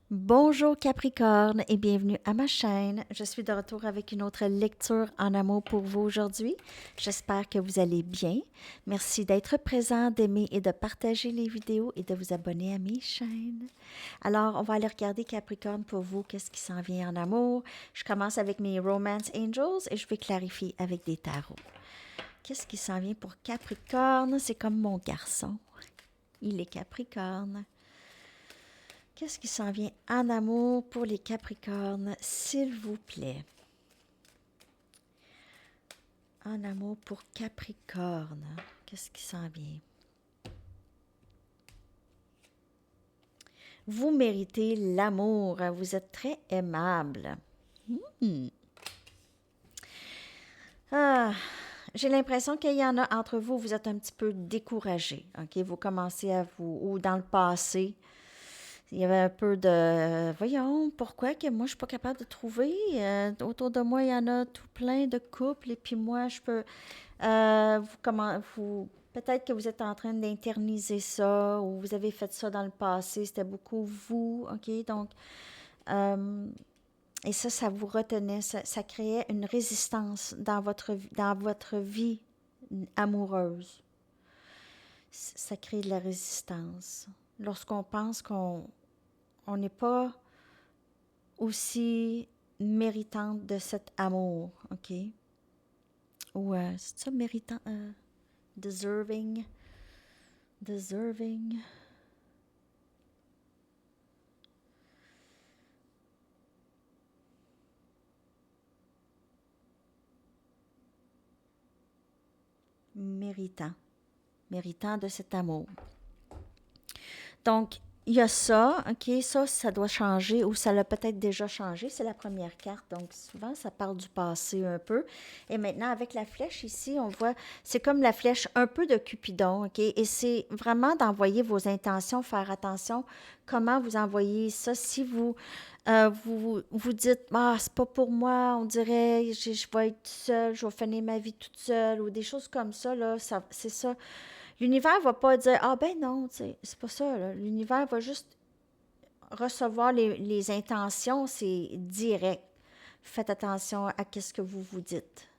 Bonjour Capricorne et bienvenue à ma chaîne. Je suis de retour avec une autre lecture en amour pour vous aujourd'hui. J'espère que vous allez bien. Merci d'être présent, d'aimer et de partager les vidéos et de vous abonner à mes chaînes. Alors, on va aller regarder Capricorne pour vous, qu'est-ce qui s'en vient en amour. Je commence avec mes Romance Angels et je vais clarifier avec des tarots. Qu'est-ce qui s'en vient pour Capricorne? C'est comme mon garçon. Il est Capricorne. Qu'est-ce qui s'en vient en amour pour les Capricornes, s'il vous plaît? En amour pour Capricorne, qu'est-ce qui s'en vient? Vous méritez l'amour, vous êtes très aimable. Hmm. Ah, j'ai l'impression qu'il y en a entre vous, vous êtes un petit peu découragé. OK? Vous commencez à vous, ou dans le passé, il y avait un peu de voyons, pourquoi que moi je suis pas capable de trouver? Autour de moi, il y en a tout plein de couples, et puis moi, je peux. Peut-être que vous êtes en train d'interniser ça, ou vous avez fait ça dans le passé, c'était beaucoup vous, OK? Donc, euh, et ça vous retenait, ça créait une résistance dans votre vie amoureuse. Ça crée de la résistance. Lorsqu'on pense qu'on n'est pas aussi méritante de cet amour, OK? Ou c'est ça, méritant, deserving, deserving, méritant, méritant de cet amour. Donc, il y a ça, OK, ça doit changer ou ça l'a peut-être déjà changé. C'est la première carte, donc souvent, ça parle du passé un peu. Et maintenant, avec la flèche ici, on voit, c'est comme la flèche un peu de Cupidon, OK? Et c'est vraiment d'envoyer vos intentions, faire attention comment vous envoyez ça. Si vous dites, ah, c'est pas pour moi, on dirait, je vais être seule, je vais finir ma vie toute seule, ou des choses comme ça, là, c'est ça. L'univers va pas dire ah ben non, tu sais, c'est pas ça. Là. L'univers va juste recevoir les intentions, c'est direct. Faites attention à ce que vous vous dites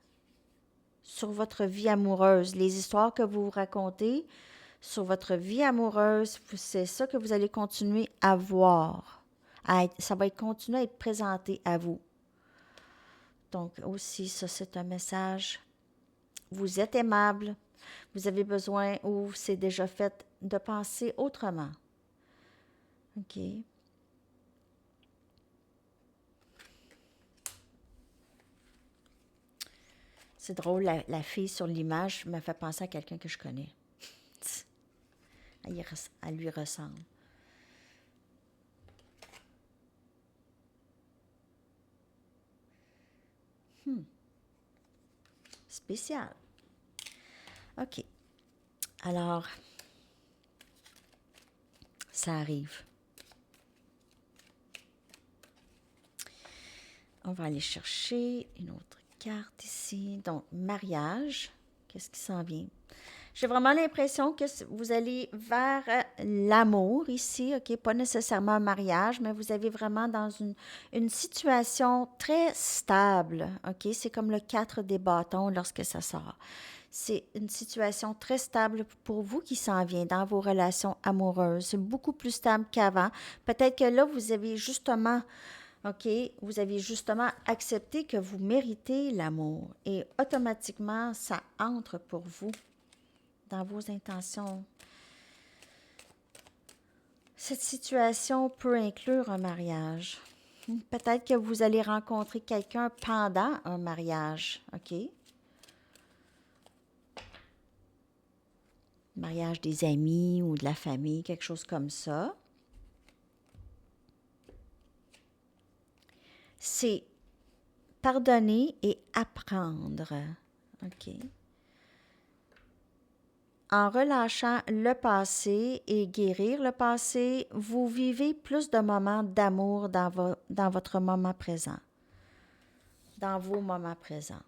sur votre vie amoureuse, les histoires que vous vous racontez sur votre vie amoureuse, c'est ça que vous allez continuer à voir. Ça va être continuer à être présenté à vous. Donc aussi, ça c'est un message. Vous êtes aimable, vous avez besoin ou c'est déjà fait de penser autrement. OK. C'est drôle, la fille sur l'image me fait penser à quelqu'un que je connais. Elle lui ressemble. Spécial. OK. Alors, ça arrive. On va aller chercher une autre carte ici. Donc, mariage. Qu'est-ce qui s'en vient? J'ai vraiment l'impression que vous allez vers l'amour ici, OK? Pas nécessairement un mariage, mais vous avez vraiment dans une situation très stable, OK? C'est comme le 4 des bâtons lorsque ça sort. C'est une situation très stable pour vous qui s'en vient dans vos relations amoureuses. C'est beaucoup plus stable qu'avant. Peut-être que là, vous avez justement OK, vous avez justement accepté que vous méritez l'amour et automatiquement, ça entre pour vous dans vos intentions. Cette situation peut inclure un mariage. Peut-être que vous allez rencontrer quelqu'un pendant un mariage, OK? Mariage des amis ou de la famille, quelque chose comme ça. C'est pardonner et apprendre, OK? En relâchant le passé et guérir le passé, vous vivez plus de moments d'amour dans votre moment présent, dans vos moments présents.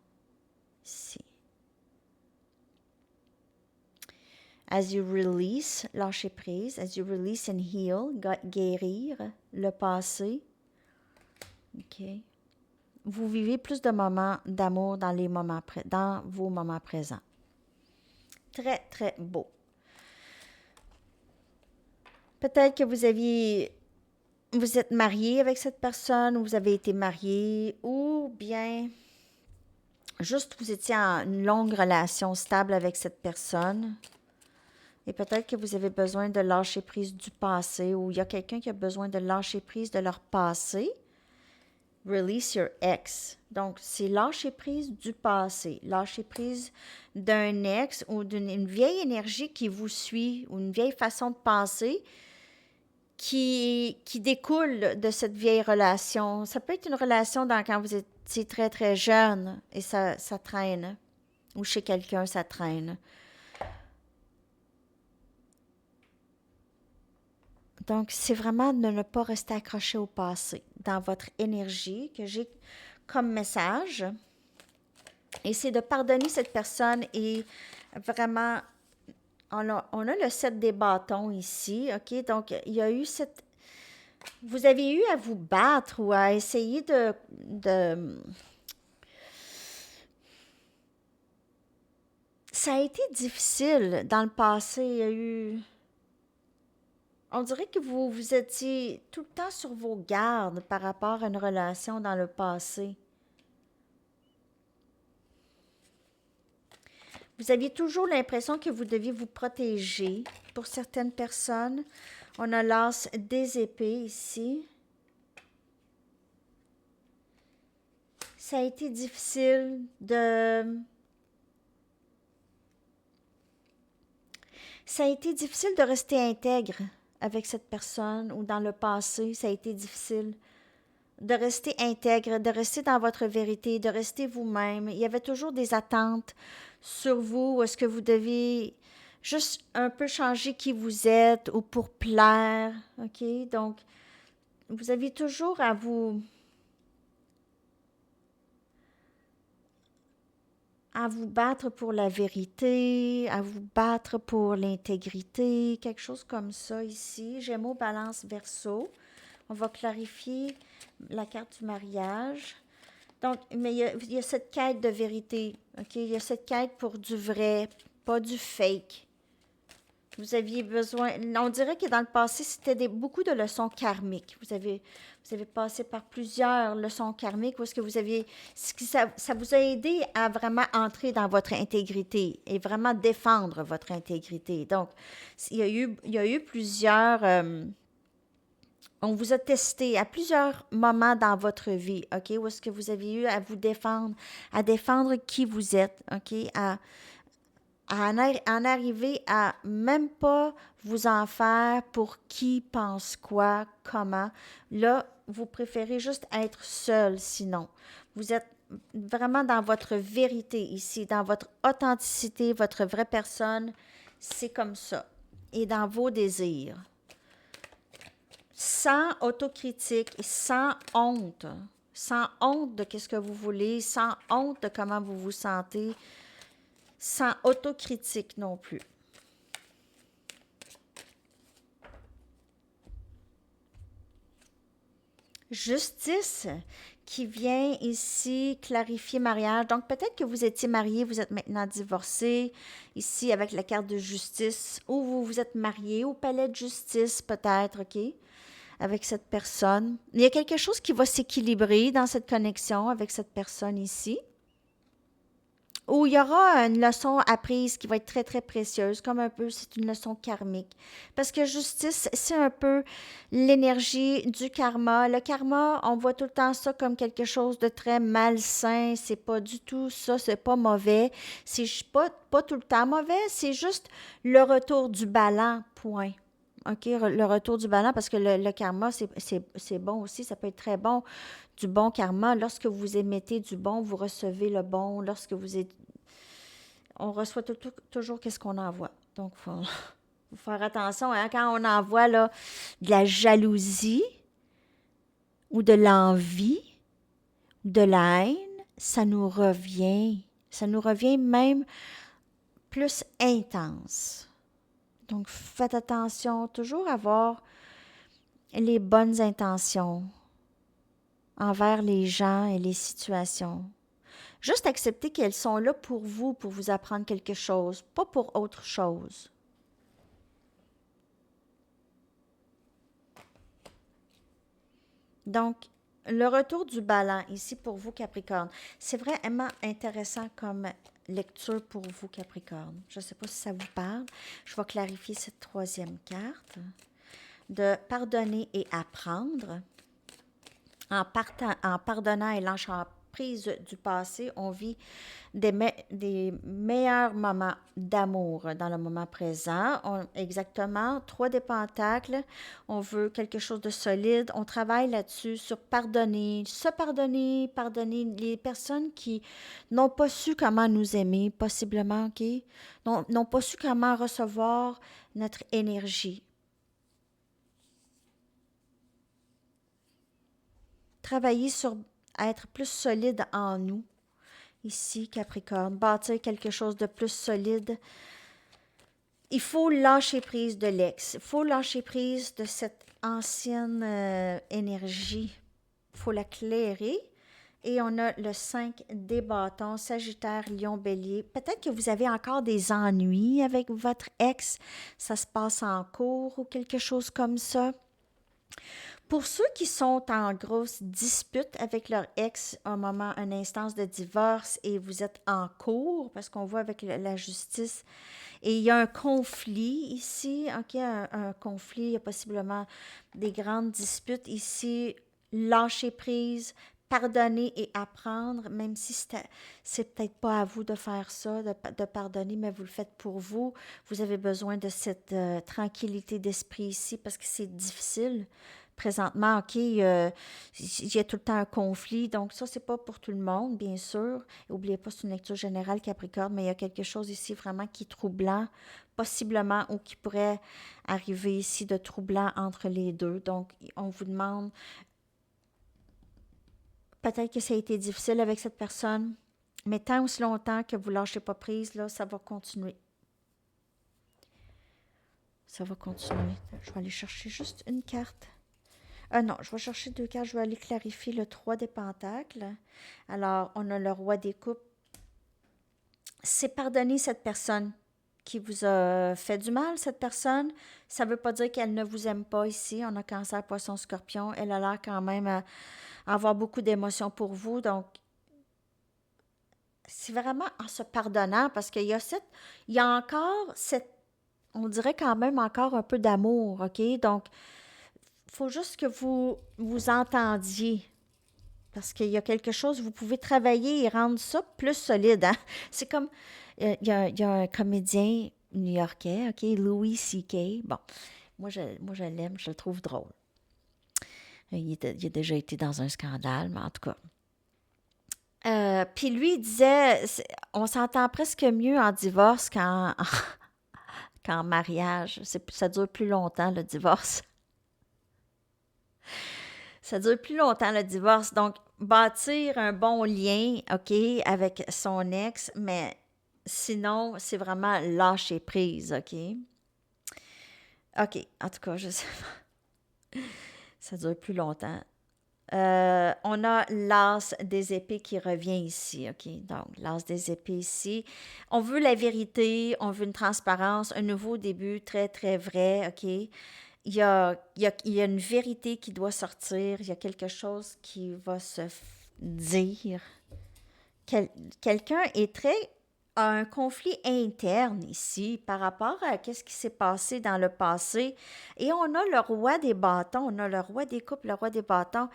Ici. As you release, lâcher prise. As you release and heal, guérir. le passé. OK. Vous vivez plus de moments d'amour dans dans vos moments présents. Très, très beau. Peut-être que vous êtes marié avec cette personne, ou vous avez été marié, ou bien juste vous étiez en une longue relation stable avec cette personne. Et peut-être que vous avez besoin de lâcher prise du passé, ou il y a quelqu'un qui a besoin de lâcher prise de leur passé. Release your ex. Donc, c'est lâcher prise du passé, lâcher prise d'un ex ou d'une vieille énergie qui vous suit, ou une vieille façon de penser qui découle de cette vieille relation. Ça peut être une relation quand vous étiez très, très jeune et ça traîne, ou chez quelqu'un, ça traîne. Donc, c'est vraiment de ne pas rester accroché au passé dans votre énergie que j'ai comme message. Et c'est de pardonner cette personne et vraiment, on a le 7 des bâtons ici, OK? Donc, il y a eu vous avez eu à vous battre ou à essayer Ça a été difficile dans le passé. Il y a eu... On dirait que vous étiez tout le temps sur vos gardes par rapport à une relation dans le passé. Vous aviez toujours l'impression que vous deviez vous protéger. Pour certaines personnes, on a l'as des épées ici. Ça a été difficile Ça a été difficile de rester intègre avec cette personne ou dans le passé. Ça a été difficile de rester intègre, de rester dans votre vérité, de rester vous-même. Il y avait toujours des attentes sur vous. Est-ce que vous devez juste un peu changer qui vous êtes ou pour plaire? OK? Donc, vous aviez toujours à vous battre pour la vérité, à vous battre pour l'intégrité, quelque chose comme ça ici. Gémeaux, Balance, Verseau. On va clarifier la carte du mariage. Donc, mais il y a cette quête de vérité, OK? Il y a cette quête pour du vrai, pas du fake. Vous aviez besoin... On dirait que dans le passé, c'était beaucoup de leçons karmiques. Vous avez passé par plusieurs leçons karmiques où est-ce que ça vous a aidé à vraiment entrer dans votre intégrité et vraiment défendre votre intégrité. Donc, il y a eu plusieurs... on vous a testé à plusieurs moments dans votre vie, OK? Où est-ce que vous avez eu à vous défendre, à défendre qui vous êtes, OK? En arriver à même pas vous en faire pour qui pense quoi, comment. Là, vous préférez juste être seul sinon. Vous êtes vraiment dans votre vérité ici, dans votre authenticité, votre vraie personne. C'est comme ça. Et dans vos désirs. Sans autocritique et sans honte. Sans honte de ce que vous voulez, sans honte de comment vous vous sentez, sans autocritique non plus. Justice qui vient ici clarifier mariage. Donc, peut-être que vous étiez marié, vous êtes maintenant divorcé, ici avec la carte de justice, ou vous vous êtes marié au palais de justice, peut-être, OK? Avec cette personne. Il y a quelque chose qui va s'équilibrer dans cette connexion avec cette personne ici. Où il y aura une leçon apprise qui va être très, très précieuse, comme un peu, c'est une leçon karmique. Parce que justice, c'est un peu l'énergie du karma. Le karma, on voit tout le temps ça comme quelque chose de très malsain. C'est pas du tout ça, c'est pas mauvais. C'est pas tout le temps mauvais, c'est juste le retour du ballon, point. OK, le retour du ballon, parce que le karma, c'est bon aussi, ça peut être très bon, du bon karma. Lorsque vous émettez du bon, vous recevez le bon. Lorsque on reçoit toujours qu'est-ce qu'on envoie. Donc, il faut faire attention. Hein, quand on envoie là, de la jalousie ou de l'envie, de la haine, ça nous revient. Ça nous revient même plus intense. Donc, faites attention, toujours avoir les bonnes intentions envers les gens et les situations. Juste accepter qu'elles sont là pour vous apprendre quelque chose, pas pour autre chose. Donc, le retour du ballon ici pour vous, Capricorne, c'est vraiment intéressant comme lecture pour vous, Capricorne. Je ne sais pas si ça vous parle. Je vais clarifier cette troisième carte. De pardonner et apprendre. En pardonnant et lâchant prise du passé, on vit des meilleurs moments d'amour dans le moment présent. Exactement, 3 des pentacles, on veut quelque chose de solide. On travaille là-dessus, sur pardonner, se pardonner, pardonner les personnes qui n'ont pas su comment nous aimer, possiblement, OK? N'ont pas su comment recevoir notre énergie. Travailler sur être plus solide en nous. Ici, Capricorne, bâtir quelque chose de plus solide. Il faut lâcher prise de l'ex. Il faut lâcher prise de cette ancienne énergie. Il faut la clairer. Et on a le 5 des bâtons, Sagittaire, Lion, Bélier. Peut-être que vous avez encore des ennuis avec votre ex. Ça se passe en cours ou quelque chose comme ça. Pour ceux qui sont en grosse dispute avec leur ex, un moment, une instance de divorce et vous êtes en cours, parce qu'on voit avec la justice, et il y a un conflit ici, OK, un conflit, il y a possiblement des grandes disputes ici, lâcher prise, pardonner et apprendre, même si c'est peut-être pas à vous de faire ça, de pardonner, mais vous le faites pour vous. Vous avez besoin de cette tranquillité d'esprit ici parce que c'est difficile. Présentement, OK, il y a tout le temps un conflit, donc ça, c'est pas pour tout le monde, bien sûr. N'oubliez pas, c'est une lecture générale Capricorne, mais il y a quelque chose ici vraiment qui est troublant, possiblement, ou qui pourrait arriver ici de troublant entre les deux. Donc, on vous demande, peut-être que ça a été difficile avec cette personne, mais tant aussi longtemps que vous ne lâchez pas prise, là, ça va continuer. Ça va continuer. Je vais aller chercher juste une carte. Non, je vais chercher 2 cartes. Je vais aller clarifier le 3 des pentacles. Alors, on a le roi des coupes. C'est pardonner cette personne qui vous a fait du mal, cette personne. Ça ne veut pas dire qu'elle ne vous aime pas ici. On a Cancer, Poisson, Scorpion. Elle a l'air quand même à avoir beaucoup d'émotions pour vous. Donc, c'est vraiment en se pardonnant parce qu'il y a il y a encore cette, on dirait quand même encore un peu d'amour, OK? Donc, il faut juste que vous vous entendiez. Parce qu'il y a quelque chose, vous pouvez travailler et rendre ça plus solide. Hein? C'est comme, il y a un comédien new-yorkais, OK, Louis C.K. Bon, moi je l'aime, je le trouve drôle. Il a déjà été dans un scandale, mais en tout cas. Puis lui, il disait, on s'entend presque mieux en divorce qu'en mariage. Ça dure plus longtemps, le divorce. Ça dure plus longtemps, le divorce. Donc, bâtir un bon lien, OK, avec son ex, mais sinon, c'est vraiment lâcher prise, OK? OK, en tout cas, je sais pas. Ça dure plus longtemps. On a l'as des épées qui revient ici, OK? Donc, l'as des épées ici. On veut la vérité, on veut une transparence, un nouveau début très, très vrai, OK? Il y a une vérité qui doit sortir, il y a quelque chose qui va se dire. Quelqu'un est très a un conflit interne ici par rapport à ce qui s'est passé dans le passé. Et on a le roi des bâtons, on a le roi des coupes, le roi des bâtons.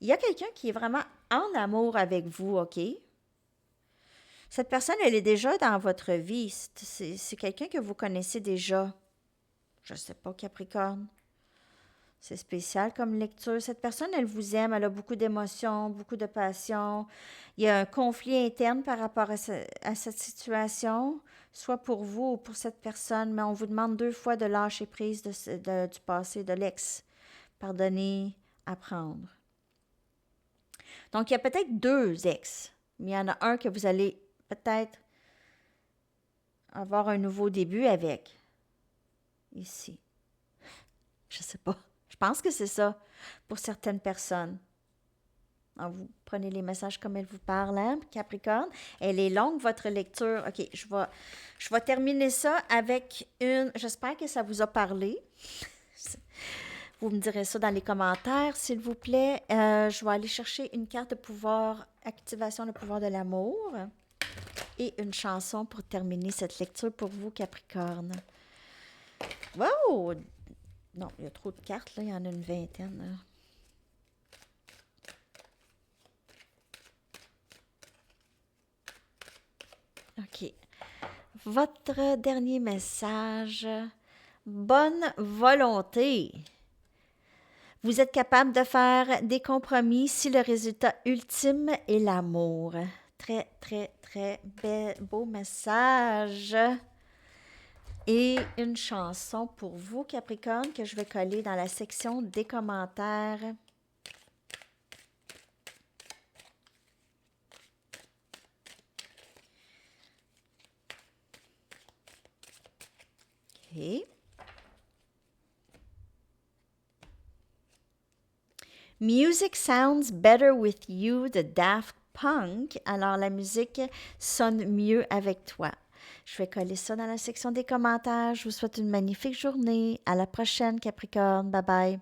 Il y a quelqu'un qui est vraiment en amour avec vous, OK? Cette personne, elle est déjà dans votre vie. C'est quelqu'un que vous connaissez déjà. Je ne sais pas, Capricorne. C'est spécial comme lecture. Cette personne, elle vous aime, elle a beaucoup d'émotions, beaucoup de passion. Il y a un conflit interne par rapport à cette situation, soit pour vous ou pour cette personne, mais on vous demande 2 fois de lâcher prise du passé, de l'ex. Pardonner, apprendre. Donc, il y a peut-être 2 ex, mais il y en a un que vous allez peut-être avoir un nouveau début avec. Ici. Je sais pas. Je pense que c'est ça pour certaines personnes. Alors, vous prenez les messages comme elle vous parle, hein, Capricorne. Elle est longue, votre lecture. OK, je vais terminer ça avec une... J'espère que ça vous a parlé. Vous me direz ça dans les commentaires, s'il vous plaît. Je vais aller chercher une carte de pouvoir, activation de pouvoir de l'amour, et une chanson pour terminer cette lecture pour vous, Capricorne. Wow! Non, il y a trop de cartes, là. Il y en a une vingtaine, là. OK. Votre dernier message. Bonne volonté. Vous êtes capable de faire des compromis si le résultat ultime est l'amour. Très, très, très beau message. Et une chanson pour vous, Capricorne, que je vais coller dans la section des commentaires. OK. Music sounds better with you de Daft Punk. Alors, la musique sonne mieux avec toi. Je vais coller ça dans la section des commentaires. Je vous souhaite une magnifique journée. À la prochaine, Capricorne. Bye bye.